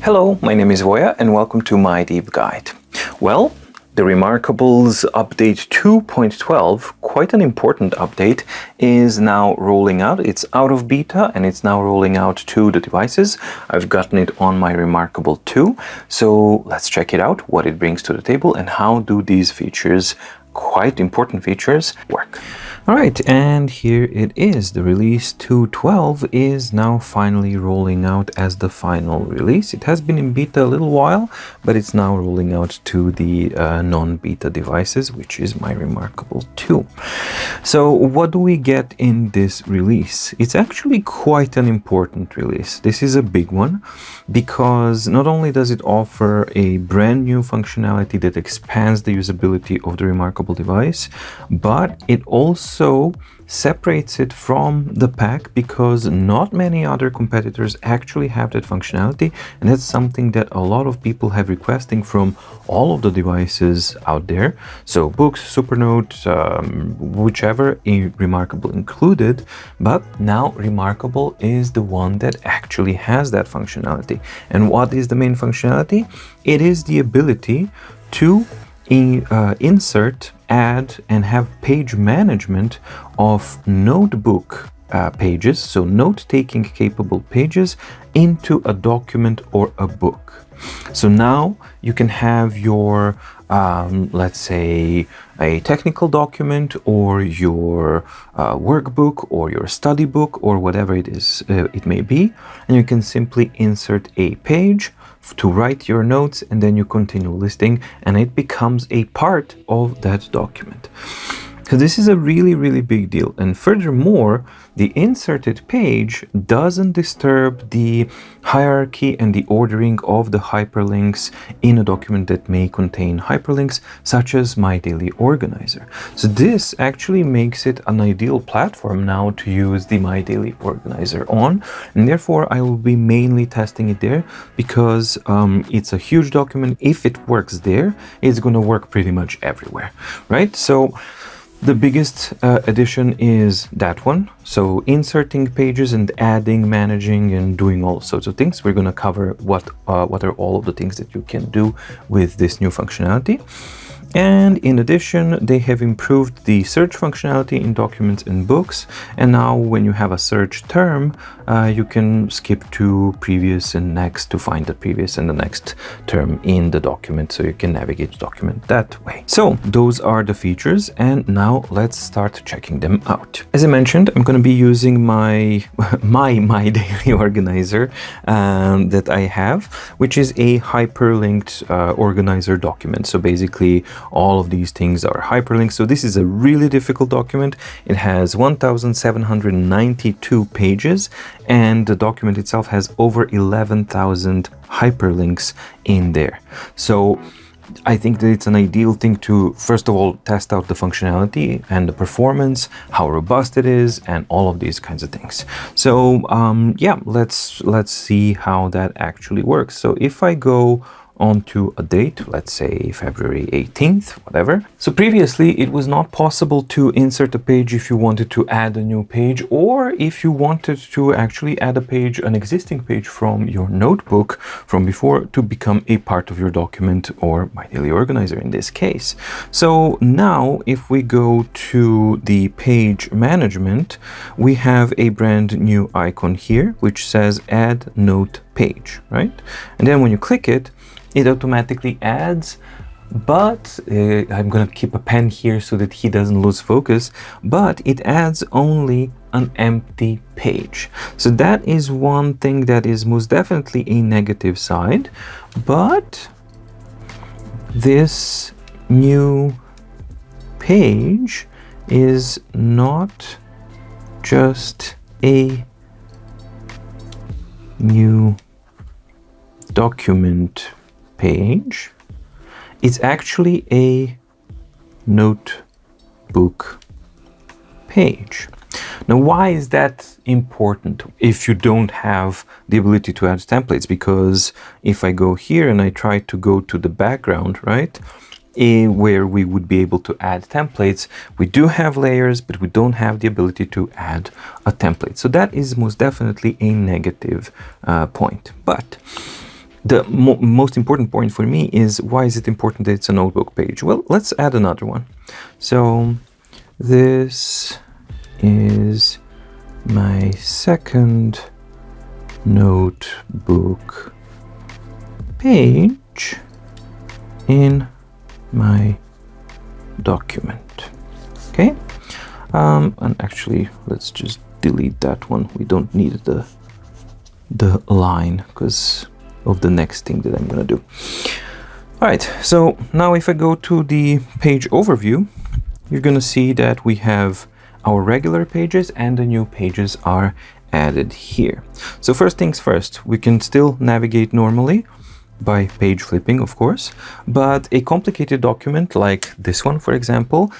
Hello, my name is Voya and welcome to My Deep Guide. Well, the Remarkables update 2.12, quite an important update, is now rolling out. It's out of beta and it's now rolling out to the devices. I've gotten it on my Remarkable 2. So let's check it out, what it brings to the table and how do these features, quite important features, work. All right, and here it is. The release 2.12 is now finally rolling out as the final release. It has been in beta a little while, but it's now rolling out to the non-beta devices, which is my Remarkable 2. So what do we get in this release? It's actually quite an important release. This is a big one because not only does it offer a brand new functionality that expands the usability of the Remarkable device, but it also separates it from the pack because not many other competitors actually have that functionality, and that's something that a lot of people have requesting from all of the devices out there. So Books, Supernote, whichever, Remarkable included, but now Remarkable is the one that actually has that functionality. And what is the main functionality? It is the ability to insert, add, and have page management of notebook pages, so note-taking capable pages, into a document or a book. So now you can have your, let's say, a technical document or your workbook or your study book or whatever it is, it may be, and you can simply insert a page to write your notes, and then you continue listing and it becomes a part of that document. So this is a really big deal, and furthermore, the inserted page doesn't disturb the hierarchy and the ordering of the hyperlinks in a document that may contain hyperlinks, such as My Daily Organizer. So this actually makes it an ideal platform now to use the My Daily Organizer on, and therefore I will be mainly testing it there because it's a huge document. If it works there, it's going to work pretty much everywhere, right? So the biggest addition is that one. So inserting pages and adding, managing, and doing all sorts of things. We're going to cover what are all of the things that you can do with this new functionality. And in addition, they have improved the search functionality in documents and books. And now when you have a search term, you can skip to previous and next to find the previous and the next term in the document. So you can navigate the document that way. So those are the features. And now let's start checking them out. As I mentioned, I'm going to be using my Daily Organizer that I have, which is a hyperlinked organizer document. So basically, all of these things are hyperlinked. So this is a really difficult document. It has 1,792 pages, and the document itself has over 11,000 hyperlinks in there. So I think that it's an ideal thing to, first of all, test out the functionality and the performance, how robust it is, and all of these kinds of things. So yeah, let's see how that actually works. So if I go onto a date, let's say February 18th, whatever. So previously it was not possible to insert a page if you wanted to add a new page, or if you wanted to actually add a page, an existing page from your notebook from before, to become a part of your document or My Daily Organizer in this case. So now if we go to the page management, we have a brand new icon here which says add note page, right? And then when you click it, it automatically adds, but I'm going to keep a pen here so that he doesn't lose focus, but it adds only an empty page. So that is one thing that is most definitely a negative side, but this new page is not just a new document page, it's actually a notebook page. Now, why is that important if you don't have the ability to add templates? Because if I go here and I try to go to the background, right, where we would be able to add templates, we do have layers, but we don't have the ability to add a template. So that is most definitely a negative point. But The most important point for me is, why is it important that it's a notebook page? Well, let's add another one. So this is my second notebook page in my document. Okay, and actually let's just delete that one. We don't need the line because of the next thing that I'm gonna do. All right, so now if I go to the page overview, you're gonna see that we have our regular pages and the new pages are added here. So first things first, we can still navigate normally by page flipping, of course, but a complicated document like this one, for example,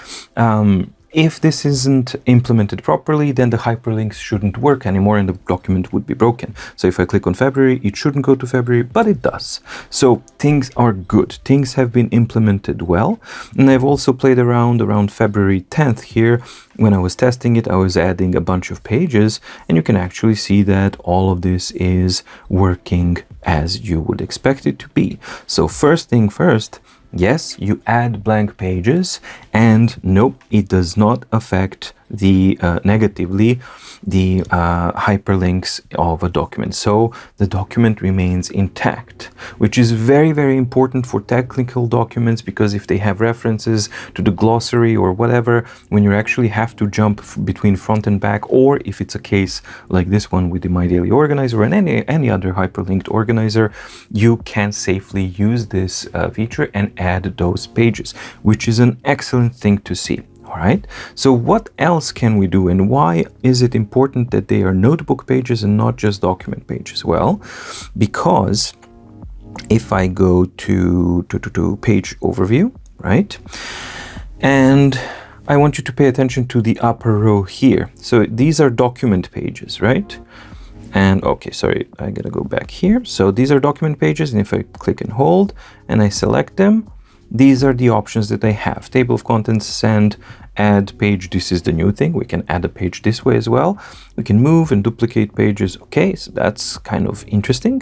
if this isn't implemented properly, then the hyperlinks shouldn't work anymore and the document would be broken. So if I click on February, it shouldn't go to February, but it does. So things are good. Things have been implemented well. And I've also played around February 10th here. When I was testing it, I was adding a bunch of pages, and you can actually see that all of this is working as you would expect it to be. So first thing first, yes, you add blank pages, and nope, it does not affect the negatively the hyperlinks of a document. So the document remains intact, which is very, very important for technical documents, because if they have references to the glossary or whatever, when you actually have to jump between front and back, or if it's a case like this one with the My Daily Organizer and any other hyperlinked organizer, you can safely use this feature and add those pages, which is an excellent thing to see. All right, so what else can we do, and why is it important that they are notebook pages and not just document pages? Well, because if I go to page overview, right, and I want you to pay attention to the upper row here. So these are document pages, right? And okay, sorry, I gotta go back here. So these are document pages, and if I click and hold and I select them, these are the options that I have. Table of contents, send, add page. This is the new thing. We can add a page this way as well. We can move and duplicate pages. Okay, so that's kind of interesting.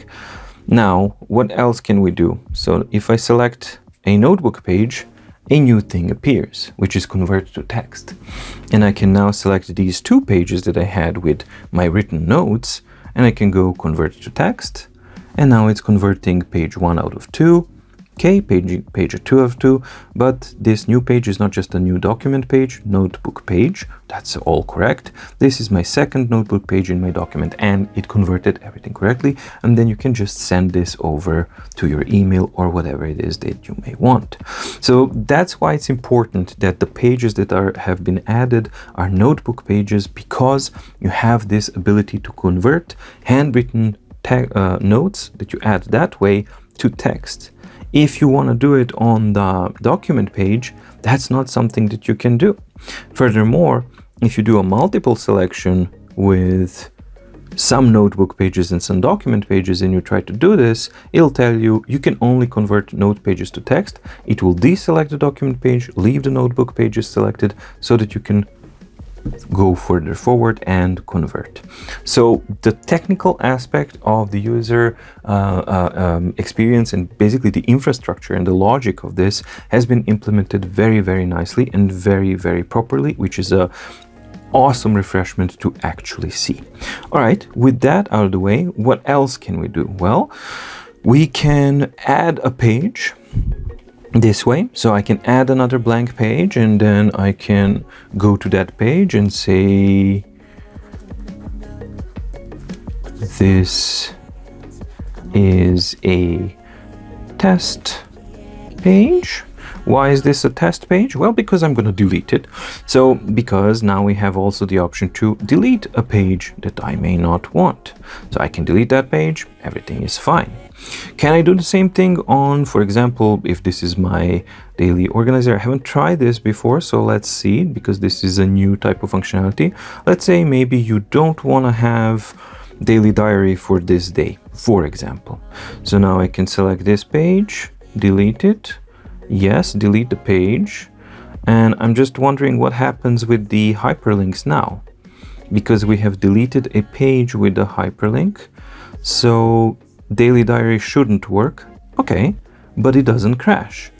Now, what else can we do? So if I select a notebook page, a new thing appears, which is convert to text. And I can now select these two pages that I had with my written notes, and I can go convert to text. And now it's converting page 1 out of 2. Okay, page 2 of 2, but this new page is not just a new document page, notebook page. That's all correct. This is my second notebook page in my document, and it converted everything correctly. And then you can just send this over to your email or whatever it is that you may want. So that's why it's important that the pages that have been added are notebook pages, because you have this ability to convert handwritten notes that you add that way to text. If you want to do it on the document page, that's not something that you can do. Furthermore, if you do a multiple selection with some notebook pages and some document pages and you try to do this, it'll tell you you can only convert note pages to text. It will deselect the document page, leave the notebook pages selected so that you can go further forward and convert. So the technical aspect of the user experience and basically the infrastructure and the logic of this has been implemented very, very nicely and very, very properly, which is a awesome refreshment to actually see. All right, with that out of the way, what else can we do? Well, we can add a page this way. So I can add another blank page, and then I can go to that page and say, this is a test page. Why is this a test page? Well, because I'm going to delete it. So because now we have also the option to delete a page that I may not want. So I can delete that page, everything is fine. Can I do the same thing on, for example, if this is my daily organizer? I haven't tried this before, so let's see, because this is a new type of functionality. Let's say maybe you don't want to have daily diary for this day, for example. So now I can select this page, delete it. Yes, delete the page. And I'm just wondering what happens with the hyperlinks now, because we have deleted a page with a hyperlink. So daily diary shouldn't work. Okay, but it doesn't crash.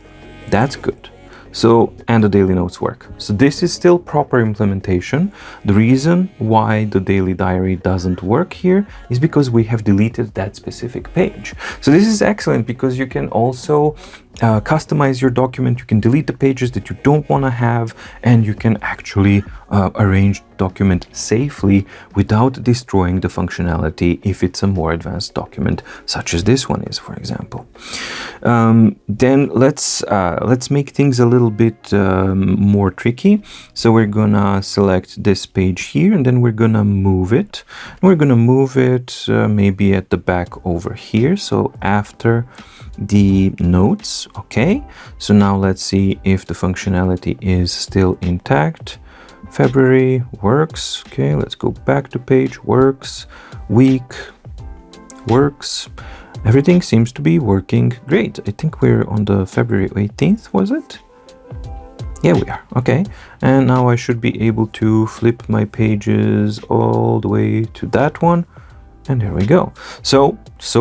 That's good. So, and the daily notes work. So this is still proper implementation. The reason why the daily diary doesn't work here is because we have deleted that specific page. So this is excellent because you can also customize your document. You can delete the pages that you don't want to have, and you can actually arrange the document safely without destroying the functionality if it's a more advanced document, such as this one is, for example. Then let's make things a little bit more tricky. So we're gonna select this page here, and then we're gonna move it. We're gonna move it maybe at the back over here. So after the notes. Okay, so now let's see if the functionality is still intact. February works. Okay, let's go back to page. Works. Week works. Everything seems to be working great. I think we're on the February 18th, was it? Yeah, we are. Okay, and now I should be able to flip my pages all the way to that one. And there we go. So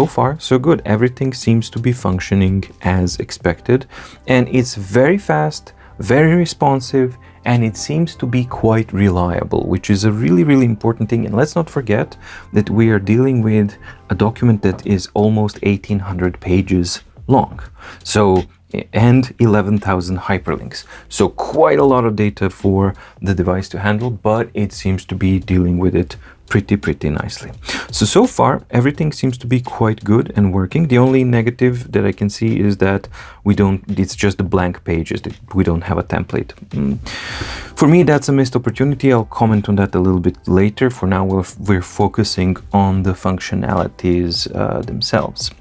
far, so good. Everything seems to be functioning as expected. And it's very fast, very responsive, and it seems to be quite reliable, which is a really, really important thing. And let's not forget that we are dealing with a document that is almost 1,800 pages long. So, and 11,000 hyperlinks. So quite a lot of data for the device to handle, but it seems to be dealing with it pretty nicely. So far everything seems to be quite good and working. The only negative that I can see is that it's just the blank pages, that we don't have a template. For me, that's a missed opportunity. I'll comment on that a little bit later. For now, we're focusing on the functionalities themselves.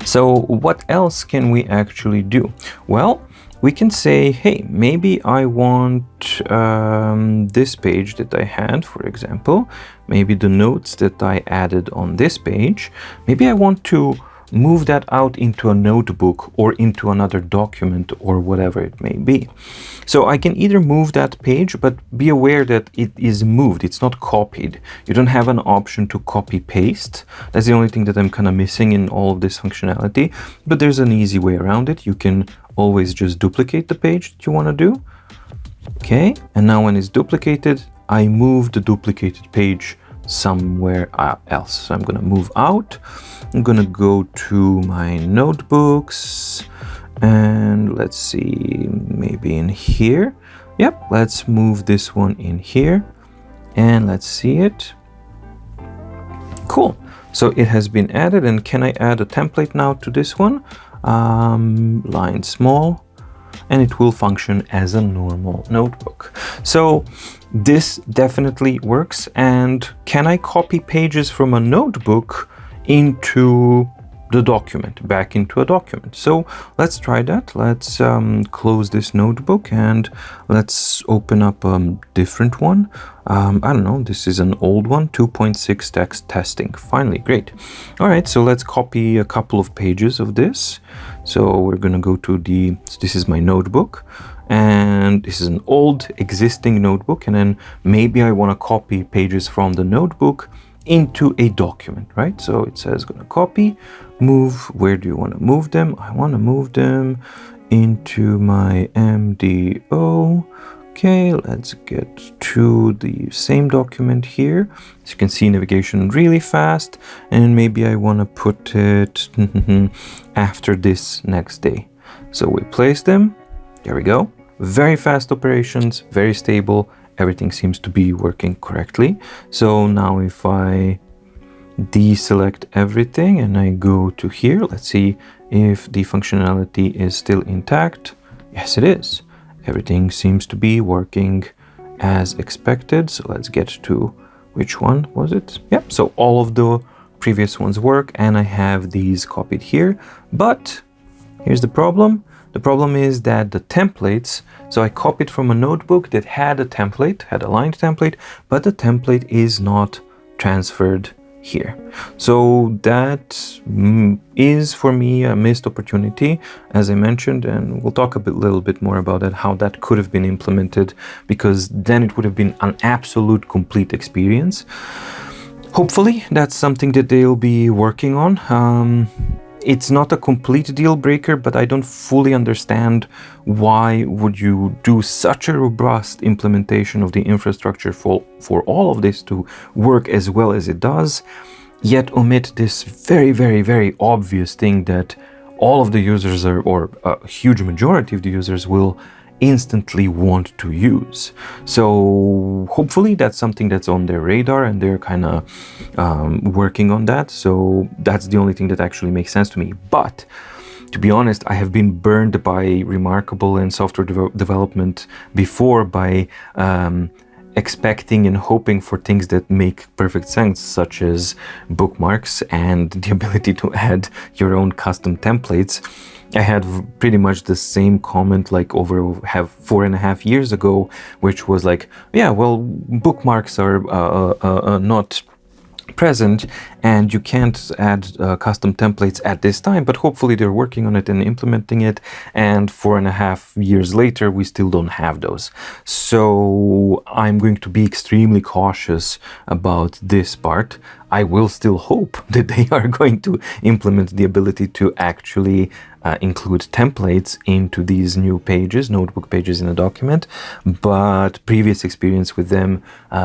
So what else can we actually do? Well, we can say, hey, maybe I want this page that I had, for example, maybe the notes that I added on this page, maybe I want to move that out into a notebook or into another document or whatever it may be. So I can either move that page, but be aware that it is moved, it's not copied. You don't have an option to copy paste. That's the only thing that I'm kind of missing in all of this functionality, but there's an easy way around it. You can always just duplicate the page that you want to do. Okay, and now when it's duplicated, I move the duplicated page somewhere else. So I'm going to move out. I'm going to go to my notebooks and let's see, maybe in here. Yep, let's move this one in here and let's see it. Cool. So it has been added, and can I add a template now to this one? Line small, and it will function as a normal notebook. So this definitely works. And can I copy pages from a notebook into the document, back into a document? So let's try that. Let's close this notebook and let's open up a different one. I don't know, this is an old one, 2.6 text testing. Finally, great. All right, so let's copy a couple of pages of this. So we're gonna go to this is my notebook, and this is an old existing notebook, and then maybe I wanna copy pages from the notebook into a document, right? So it says gonna copy, move. Where do you want to move them? I want to move them into my MDO. Okay, let's get to the same document here. As you can see, navigation really fast, and maybe I want to put it after this next day. So we place them. There we go. Very fast operations, very stable. Everything seems to be working correctly. So now if I deselect everything and I go to here, let's see if the functionality is still intact. Yes, it is. Everything seems to be working as expected. So let's get to, which one was it? Yep, so all of the previous ones work, and I have these copied here. But here's the problem. The problem is that the templates, so I copied from a notebook that had a template, had a lined template, but the template is not transferred here. So that is for me a missed opportunity, as I mentioned, and we'll talk little bit more about it, how that could have been implemented, because then it would have been an absolute complete experience. Hopefully that's something that they'll be working on. It's not a complete deal breaker, but I don't fully understand why would you do such a robust implementation of the infrastructure for all of this to work as well as it does, yet omit this very, very, very obvious thing that all of the users or a huge majority of the users will instantly want to use. So hopefully that's something that's on their radar and they're kind of working on that. So that's the only thing that actually makes sense to me. But to be honest, I have been burned by Remarkable and software development before by expecting and hoping for things that make perfect sense, such as bookmarks and the ability to add your own custom templates. I had pretty much the same comment like over 4.5 years ago, which was like, yeah, well, bookmarks are not present and you can't add custom templates at this time, but hopefully they're working on it and implementing it, and 4.5 years later we still don't have those. So I'm going to be extremely cautious about this part. I will still hope that they are going to implement the ability to actually include templates into these new pages, notebook pages in a document, but previous experience with them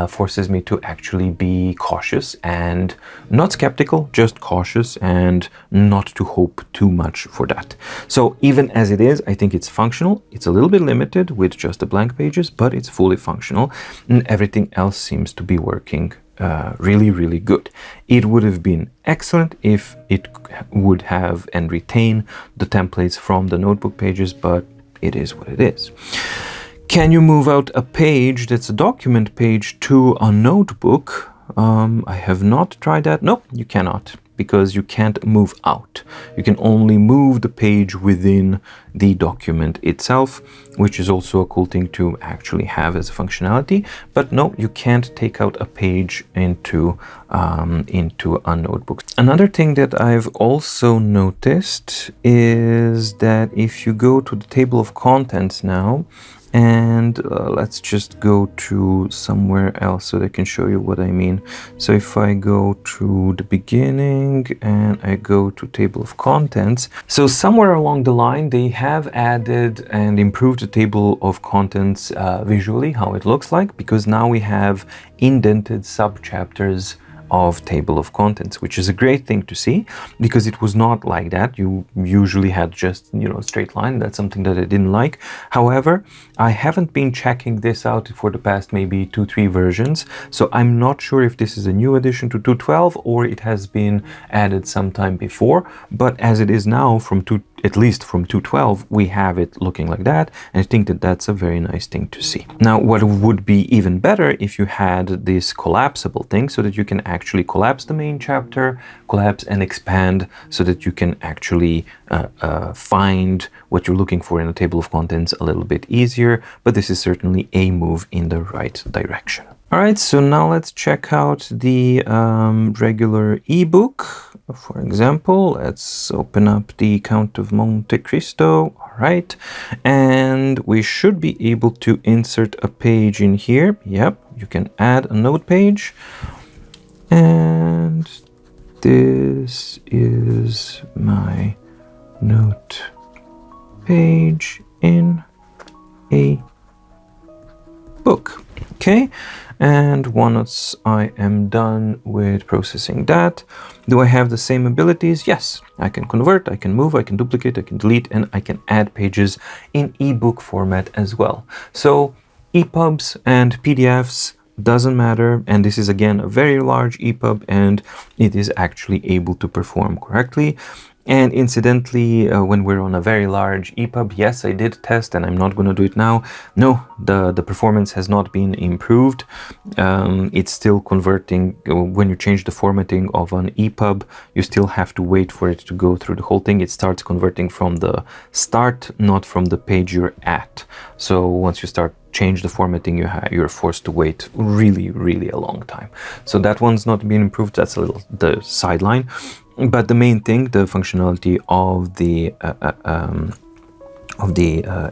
forces me to actually be cautious and not skeptical, just cautious, and not to hope too much for that. So even as it is, I think it's functional. It's a little bit limited with just the blank pages, but it's fully functional, and everything else seems to be working really, really good. It would have been excellent if it would have and retain the templates from the notebook pages, but it is what it is. Can you move out a page that's a document page to a notebook? I have not tried that. No, you cannot, because you can't move out. You can only move the page within the document itself, which is also a cool thing to actually have as a functionality. But no, you can't take out a page into a notebook. Another thing that I've also noticed is that if you go to the table of contents now, and let's just go to somewhere else so that I can show you what I mean. So if I go to the beginning and I go to table of contents, so somewhere along the line they have added and improved the table of contents visually, how it looks like, because now we have indented subchapters of table of contents, which is a great thing to see, because it was not like that. You usually had just, straight line. That's something that I didn't like. However, I haven't been checking this out for the past maybe 2-3 versions, so I'm not sure if this is a new addition to 2.12 or it has been added sometime before, but as it is now at least from 2.12, we have it looking like that, and I think that that's a very nice thing to see. Now, what would be even better if you had this collapsible thing, so that you can actually collapse the main chapter, collapse and expand, so that you can actually find what you're looking for in a table of contents a little bit easier, but this is certainly a move in the right direction. All right, so now let's check out the regular ebook. For example, let's open up the Count of Monte Cristo. All right, and we should be able to insert a page in here. Yep, you can add a note page. And this is my note page in a book. Okay, and once I am done with processing that, do I have the same abilities? Yes, I can convert, I can move, I can duplicate, I can delete, and I can add pages in ebook format as well. So EPUBs and PDFs doesn't matter, and this is again a very large EPUB, and it is actually able to perform correctly. And incidentally, when we're on a very large EPUB, yes, I did test, and I'm not going to do it now. No, the performance has not been improved. It's still converting. When you change the formatting of an EPUB, you still have to wait for it to go through the whole thing. It starts converting from the start, not from the page you're at. So once you start change the formatting, you're forced to wait really, really a long time. So that one's not been improved. That's a little the sideline. But the main thing, the functionality of the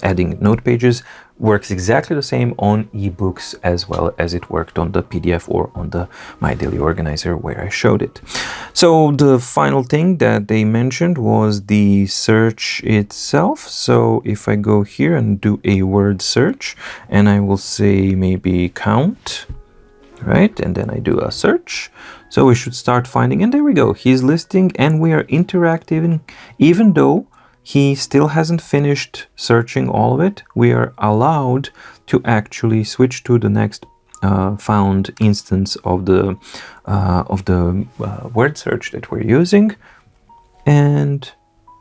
adding note pages, works exactly the same on eBooks as well as it worked on the PDF or on the My Daily Organizer where I showed it. So the final thing that they mentioned was the search itself. So if I go here and do a word search, and I will say maybe count, right? And then I do a search. So we should start finding, and there we go. He's listing and we are interacting, even though he still hasn't finished searching all of it. We are allowed to actually switch to the next found instance of the word search that we're using, and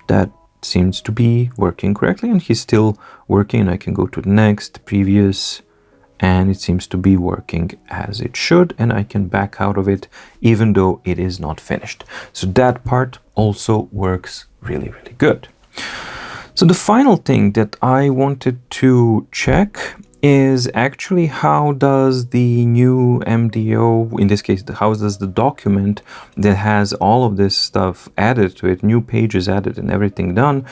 that seems to be working correctly. And he's still working, and I can go to the next, previous, and it seems to be working as it should, and I can back out of it even though it is not finished. So that part also works really, really good. So the final thing that I wanted to check is actually how does the new MDO, in this case, how does the document that has all of this stuff added to it, new pages added and everything done,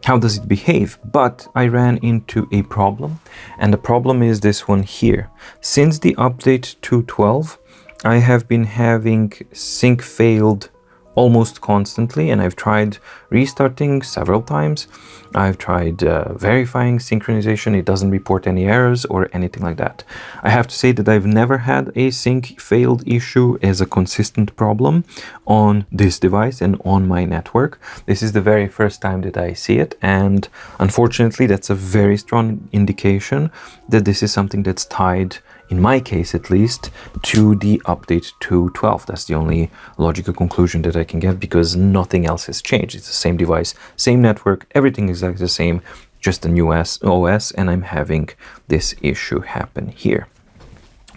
how does it behave? But I ran into a problem, and the problem is this one here. Since the update 2.12, I have been having sync failed almost constantly, and I've tried restarting several times. I've tried verifying synchronization. It doesn't report any errors or anything like that. I have to say that I've never had a sync failed issue as a consistent problem on this device and on my network. This is the very first time that I see it, and unfortunately that's a very strong indication that this is something that's tied, in my case at least, to the update 2.12. That's the only logical conclusion that I can get, because nothing else has changed. It's the same device, same network, everything is exactly the same, just a new OS, and I'm having this issue happen here.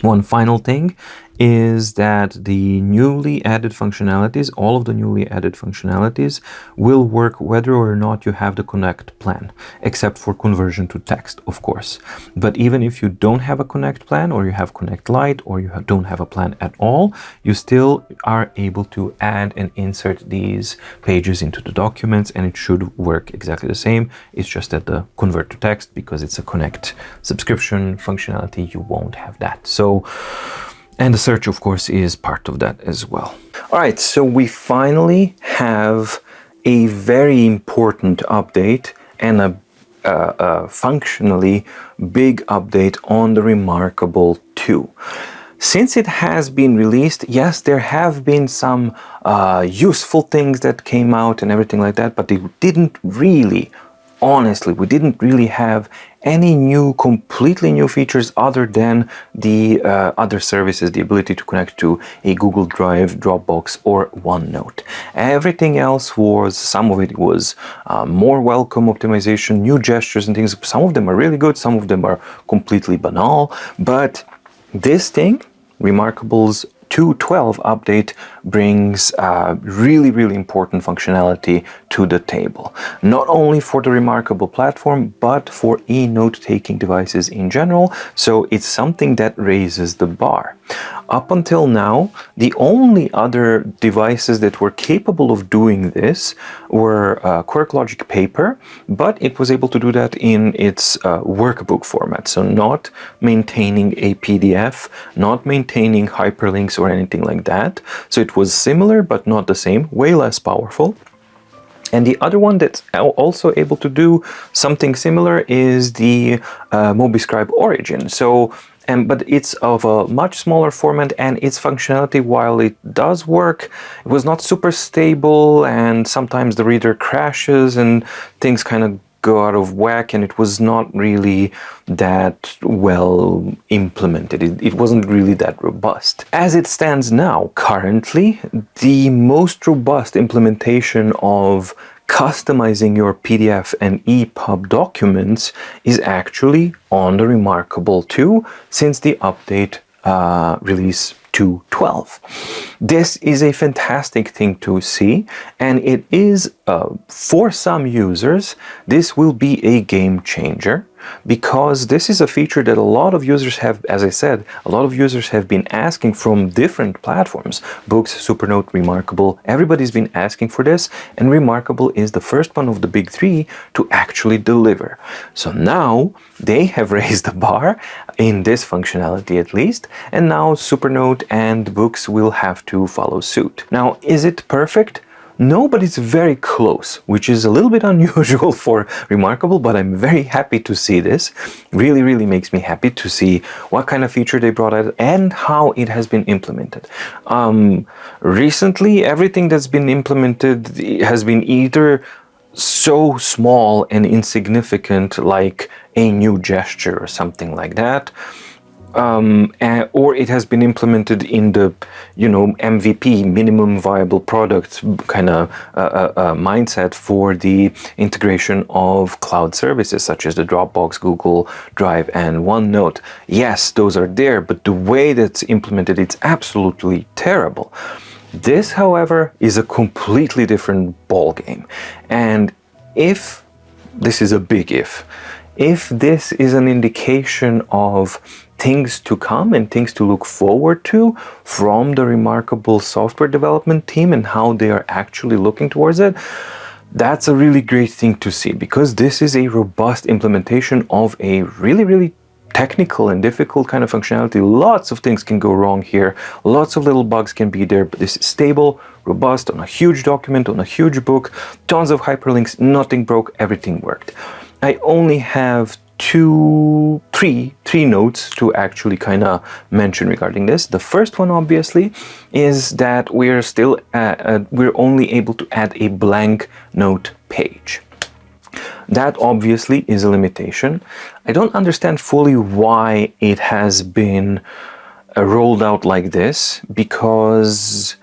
One final thing is that the newly added functionalities, all of the newly added functionalities, will work whether or not you have the Connect plan, except for conversion to text, of course. But even if you don't have a Connect plan, or you have Connect Lite, or you don't have a plan at all, you still are able to add and insert these pages into the documents, and it should work exactly the same. It's just that the convert to text, because it's a Connect subscription functionality, you won't have that. So, and the search, of course, is part of that as well. All right, so we finally have a very important update and a functionally big update on the Remarkable 2. Since it has been released, yes, there have been some useful things that came out and everything like that, but they didn't really, honestly, we didn't really have any completely new features other than the other services, the ability to connect to a Google Drive, Dropbox, or OneNote. Everything else was, some of it was more welcome optimization, new gestures and things. Some of them are really good, some of them are completely banal, but this thing, Remarkable's 2.12 update, brings really, really important functionality to the table. Not only for the Remarkable platform, but for e-note-taking devices in general. So it's something that raises the bar. Up until now, the only other devices that were capable of doing this were QuirkLogic Paper, but it was able to do that in its workbook format. So not maintaining a PDF, not maintaining hyperlinks or anything like that. So it was similar, but not the same, way less powerful. And the other one that's also able to do something similar is the MobiScribe Origin. So, but it's of a much smaller format, and its functionality, while it does work, it was not super stable, and sometimes the reader crashes and things kind of go out of whack, and it was not really that well implemented. It wasn't really that robust. As it stands now, currently, the most robust implementation of customizing your PDF and EPUB documents is actually on the Remarkable 2 since the update release 2.12. This is a fantastic thing to see, and it is, for some users, this will be a game changer. because this is a feature that a lot of users have, as I said, a lot of users have been asking from different platforms. Books, Supernote, Remarkable, everybody's been asking for this, and Remarkable is the first one of the big three to actually deliver. So now they have raised the bar in this functionality at least, and now Supernote and Books will have to follow suit. Now, is it perfect? No, but it's very close, which is a little bit unusual for Remarkable, but I'm very happy to see this. Really, really makes me happy to see what kind of feature they brought out and how it has been implemented. Recently, everything that's been implemented has been either so small and insignificant, like a new gesture or something like that, or it has been implemented in the, MVP, minimum viable product kind of mindset for the integration of cloud services such as the Dropbox, Google Drive, and OneNote. Yes, those are there, but the way that's implemented, it's absolutely terrible. This, however, is a completely different ballgame. And if this is a big if this is an indication of things to come and things to look forward to from the Remarkable software development team and how they are actually looking towards it, that's a really great thing to see, because this is a robust implementation of a really, really technical and difficult kind of functionality. Lots of things can go wrong here. Lots of little bugs can be there, but this is stable, robust, on a huge document, on a huge book, tons of hyperlinks, nothing broke, everything worked. I only have three notes to actually kind of mention regarding this. The first one, obviously, is that we're still we're only able to add a blank note page. That obviously is a limitation. I don't understand fully why it has been rolled out like this, because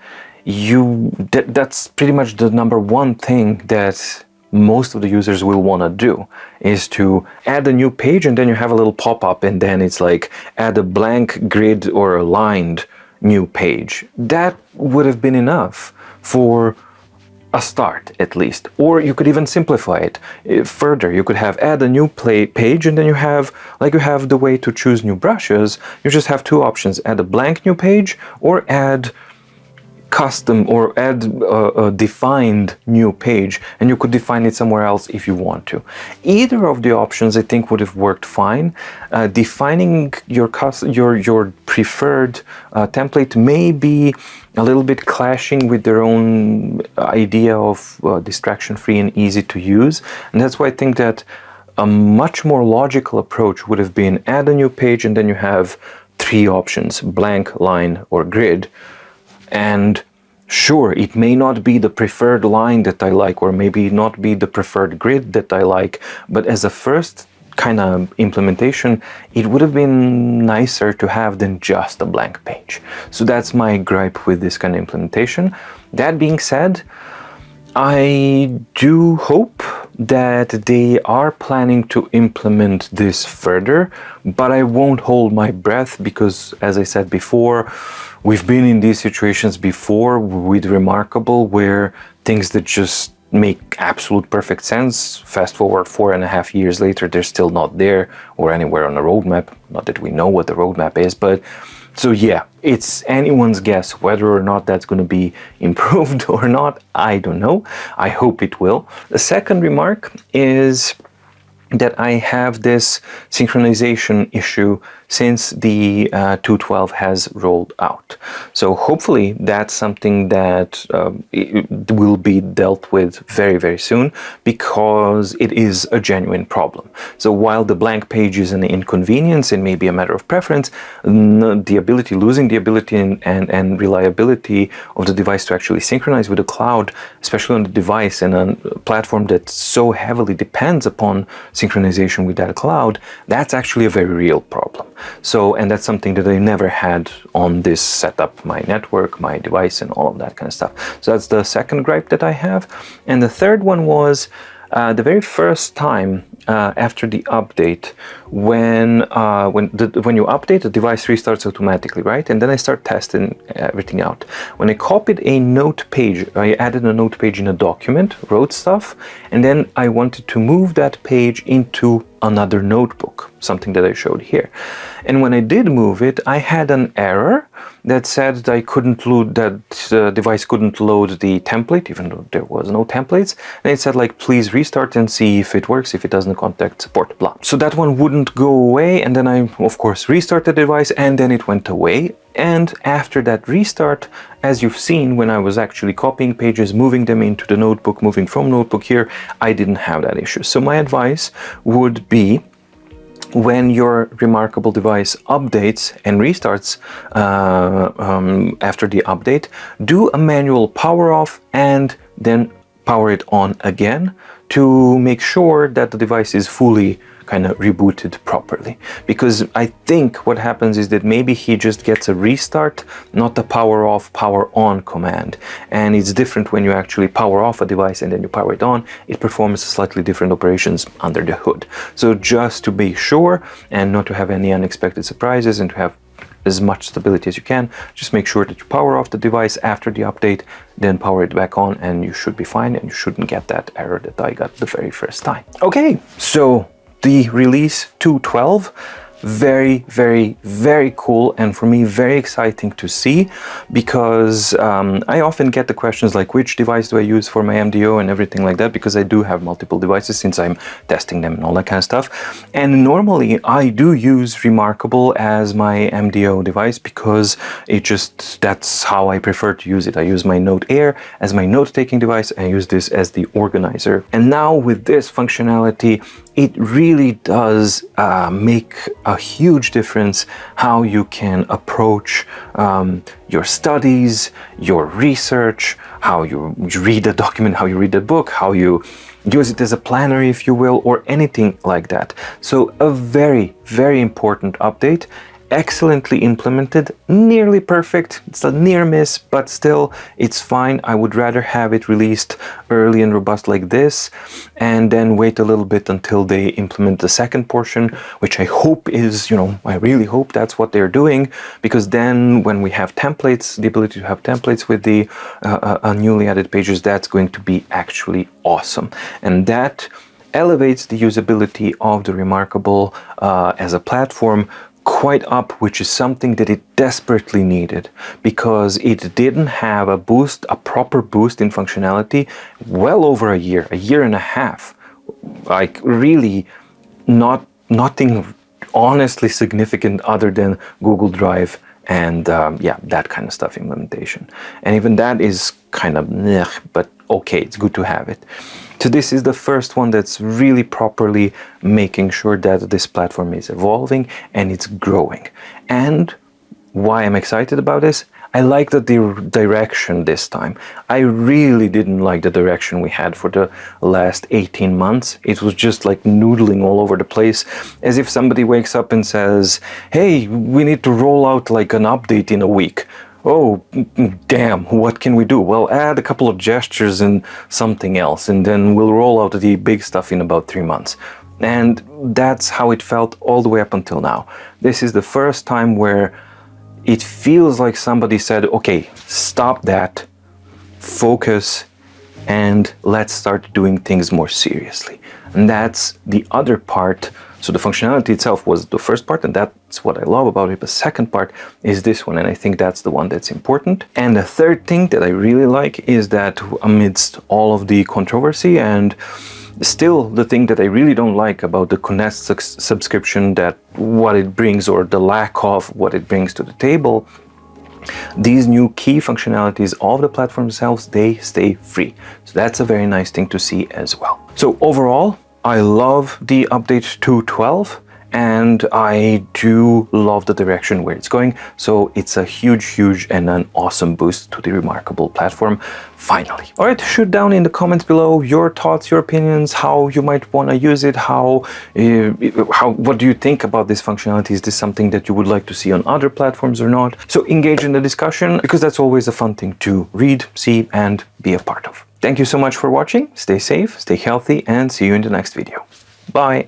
that's pretty much the number one thing that most of the users will want to do, is to add a new page and then you have a little pop-up and then it's like add a blank grid or a lined new page. That would have been enough for a start, at least. Or you could even simplify it further. You could have add a new page and then you have the way to choose new brushes. You just have two options: add a blank new page or add custom or add a defined new page, and you could define it somewhere else if you want to. Either of the options I think would have worked fine. Defining your preferred template may be a little bit clashing with their own idea of distraction-free and easy to use, and that's why I think that a much more logical approach would have been add a new page and then you have three options: blank, line, or grid. And sure, it may not be the preferred line that I like, or maybe not be the preferred grid that I like, but as a first kind of implementation, it would have been nicer to have than just a blank page. So that's my gripe with this kind of implementation. That being said, I do hope that they are planning to implement this further, but I won't hold my breath because, as I said before, we've been in these situations before with Remarkable where things that just make absolute perfect sense, fast forward 4.5 years later, they're still not there or anywhere on the roadmap. Not that we know what the roadmap is, but so yeah, it's anyone's guess whether or not that's going to be improved or not. I don't know. I hope it will. The second remark is that I have this synchronization issue since the 2.12 has rolled out. So hopefully that's something that it will be dealt with very, very soon, because it is a genuine problem. So while the blank page is an inconvenience and maybe a matter of preference, losing the ability and reliability of the device to actually synchronize with the cloud, especially on the device and a platform that so heavily depends upon synchronization with that cloud, that's actually a very real problem. So, and that's something that I never had on this setup, my network, my device, and all of that kind of stuff. So that's the second gripe that I have. And the third one was the very first time after the update, when you update, the device restarts automatically, right? And then I start testing everything out. When I copied a note page, I added a note page in a document, wrote stuff, and then I wanted to move that page into another notebook, something that I showed here. And when I did move it, I had an error that said that I couldn't load, that the device couldn't load the template, even though there was no templates. And it said like, please restart and see if it works, if it doesn't contact support, blah. So that one wouldn't go away. And then I, of course, restarted the device and then it went away. And after that restart, as you've seen, when I was actually copying pages, moving them into the notebook, moving from notebook here, I didn't have that issue. So my advice would be, when your Remarkable device updates and restarts after the update, do a manual power off and then power it on again to make sure that the device is fully kind of rebooted properly. Because I think what happens is that maybe he just gets a restart, not a power off, power on command. And it's different when you actually power off a device and then you power it on. It performs slightly different operations under the hood. So just to be sure and not to have any unexpected surprises and to have as much stability as you can, just make sure that you power off the device after the update, then power it back on, and you should be fine and you shouldn't get that error that I got the very first time. Okay, so the release 2.12, very, very, very cool, and for me very exciting to see, because I often get the questions like, which device do I use for my MDO and everything like that, because I do have multiple devices since I'm testing them and all that kind of stuff. And normally I do use Remarkable as my MDO device because it just, that's how I prefer to use it. I use my Note Air as my note-taking device and I use this as the organizer. And now with this functionality, it really does make a huge difference how you can approach your studies, your research, how you read a document, how you read a book, how you use it as a planner, if you will, or anything like that. So a very, very important update. Excellently implemented, nearly perfect. It's a near miss, but still it's fine. I would rather have it released early and robust like this and then wait a little bit until they implement the second portion, which I hope is, I really hope that's what they're doing, because then when we have templates, the ability to have templates with the newly added pages, that's going to be actually awesome. And that elevates the usability of the Remarkable as a platform quite up, which is something that it desperately needed, because it didn't have a boost, a proper boost in functionality, well over a year and a half. Like really nothing honestly significant other than Google Drive and yeah, that kind of stuff implementation. And even that is kind of meh, but okay, it's good to have it. So this is the first one that's really properly making sure that this platform is evolving and it's growing. And why I'm excited about this, I like the direction this time. I really didn't like the direction we had for the last 18 months. It was just like noodling all over the place, as if somebody wakes up and says, hey, we need to roll out like an update in a week. Oh, damn, what can we do? Well, add a couple of gestures and something else, and then we'll roll out the big stuff in about 3 months. And that's how it felt all the way up until now. This is the first time where it feels like somebody said, okay, stop that, focus, and let's start doing things more seriously. And that's the other part. So the functionality itself was the first part, and that's what I love about it. The second part is this one, and I think that's the one that's important. And the third thing that I really like is that amidst all of the controversy, and still the thing that I really don't like about the Connect subscription, that what it brings, or the lack of what it brings to the table, these new key functionalities of the platform themselves, they stay free. So that's a very nice thing to see as well. So overall, I love the update 2.12, and I do love the direction where it's going. So it's a huge and an awesome boost to the Remarkable platform, finally. All right, shoot down in the comments below your thoughts, your opinions, how you might want to use it, what do you think about this functionality? Is this something that you would like to see on other platforms or not? So engage in the discussion, because that's always a fun thing to read, see, and be a part of. Thank you so much for watching. Stay safe, stay healthy, and see you in the next video. Bye.